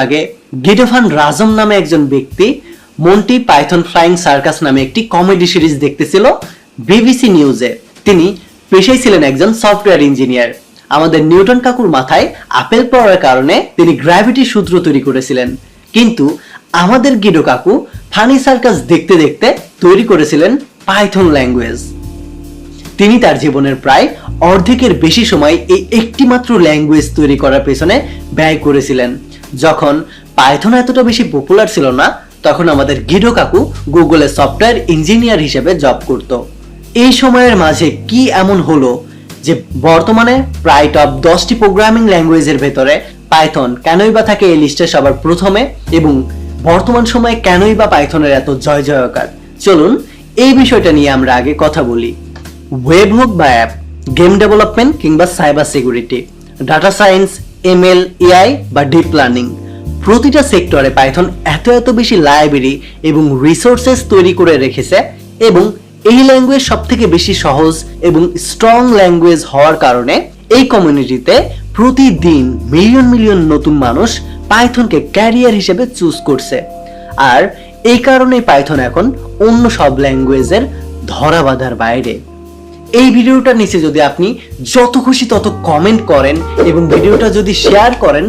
আগে গিডোভান রাজম নামে একজন ব্যক্তি মন্টি পাইথন ফ্লাইং সার্কাস নামে একটি কমেডি সিরিজ দেখতেছিল বিবিসি নিউজে। তিনি পেশায় ছিলেন একজন সফটওয়্যার ইঞ্জিনিয়ার। আমাদের নিউটন কাকুর মাথায় আপেল পড়ার কারণে তিনি গ্র্যাভিটি সূত্র তৈরি করেছিলেন, কিন্তু আমাদের গিডো কাকু ফানি সার্কাস দেখতে দেখতে তৈরি করেছিলেন পাইথন ল্যাঙ্গুয়েজ। তিনি তার জীবনের প্রায় অর্ধেকের বেশি সময় এই একটি মাত্র ল্যাঙ্গুয়েজ তৈরি করার পেছনে ব্যয় করেছিলেন। যখন পাইথন এতটা বেশি পপুলার ছিল না, তখন আমাদের গিডো কাকু গুগলে সফটওয়্যার ইঞ্জিনিয়ার হিসেবে জব করত। এই সময়ের মাঝে কি এমন হলো যে বর্তমানে প্রায় টপ 10টি প্রোগ্রামিং ল্যাঙ্গুয়েজের ভেতরে পাইথন কেনই বা থাকে এই লিস্টে সবার প্রথমে, এবং বর্তমান সময়ে কেনই বা পাইথনের এত জয় জয়কার? চলুন এই বিষয়টা নিয়ে আমরা আগে কথা বলি। ওয়েব হোক বা অ্যাপ, গেম ডেভেলপমেন্ট কিংবা cyber security, data science, ML, AI বা ডিপ লার্নিং, প্রতিটা সেক্টরে পাইথন এত বেশি লাইব্রেরি এবং রিসোর্সেস তৈরি করে রেখেছে, এবং এই ল্যাঙ্গুয়েজ সব থেকে বেশি সহজ এবং স্ট্রং ল্যাঙ্গুয়েজ হওয়ার কারণে এই কমিউনিটিতে প্রতিদিন মিলিয়ন নতুন মানুষ পাইথনকে ক্যারিয়ার হিসেবে চুজ করছে। আর এই কারণে পাইথন এখন অন্য সব ল্যাঙ্গুয়েজের ধরা বাঁধার বাইরে। এই ভিডিওটার নিচে যদি আপনি যত খুশি তত কমেন্ট করেন এবং ভিডিওটা যদি শেয়ার করেন,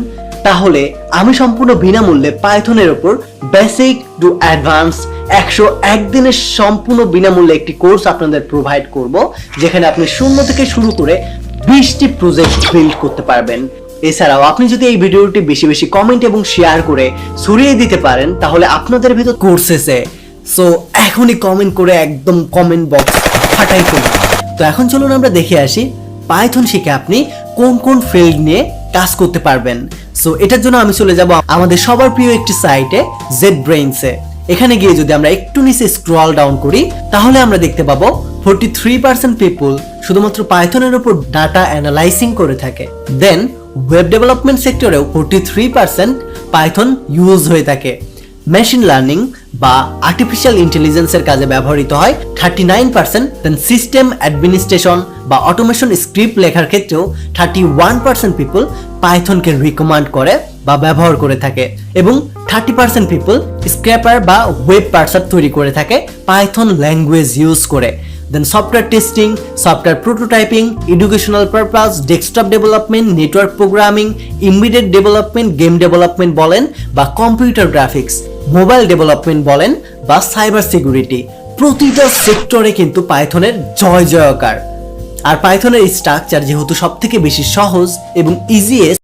তাহলে আমি সম্পূর্ণ বিনামূল্যে পাইথনের উপর বেসিক টু অ্যাডভান্স 101 দিনের সম্পূর্ণ বিনামূল্যে একটি কোর্স আপনাদের প্রোভাইড করব, যেখানে আপনি শূন্য থেকে শুরু করে 20টি প্রজেক্ট বিল্ড করতে পারবেন। এছাড়াও আপনি যদি এই ভিডিওটি বেশি কমেন্ট এবং শেয়ার করে ছড়িয়ে দিতে পারেন, তাহলে আপনাদের ভিতর কোর্সেসে এখনই কমেন্ট করে একদম কমেন্ট বক্স ফাটাই ফেলুন। তো এখন চলুন আমরা দেখে আসি পাইথন শিখে আপনি কোন কোন ফিল্ড নিয়ে কাজ করতে পারবেন। এটার জন্য আমি চলে যাব আমাদের সবার প্রিয় একটি সাইটে, জেটব্রেইনসে। এখানে গিয়ে যদি আমরা একটু নিচে স্ক্রল ডাউন করি, তাহলে আমরা দেখতে পাবো 43% পিপল শুধুমাত্র পাইথনের উপর ডাটা অ্যানালাইসিং করে থাকে। দেন ওয়েব ডেভেলপমেন্ট সেক্টরেও 43% পাইথন ইউজ হয়ে থাকে। মেশিন লার্নিং বা আর্টিফিশিয়াল ইন্টেলিজেন্সের কাজে ব্যবহৃত হয় 39%। দেন সিস্টেম অ্যাডমিনিস্ট্রেশন বা অটোমেশন স্ক্রিপ্ট লেখার ক্ষেত্রেও 31% পিপল পাইথনকে রিকমেন্ড করে বা ব্যবহার করে থাকে, এবং 30% পিপল স্ক্র্যাপার বা ওয়েব পার্সার তৈরি করে থাকে পাইথন ল্যাঙ্গুয়েজ ইউজ করে। Then software testing, software prototyping, educational purpose, desktop development, network programming, immediate development, game development বলেন বা কম্পিউটার গ্রাফিক্স, মোবাইল ডেভেলপমেন্ট বলেন বা সাইবার সিকিউরিটি, প্রতিটা সেক্টরে কিন্তু পাইথনের জয় জয়কার। আর পাইথনের স্ট্রাকচার যেহেতু সব থেকে বেশি সহজ এবং ইজিয়েস্ট,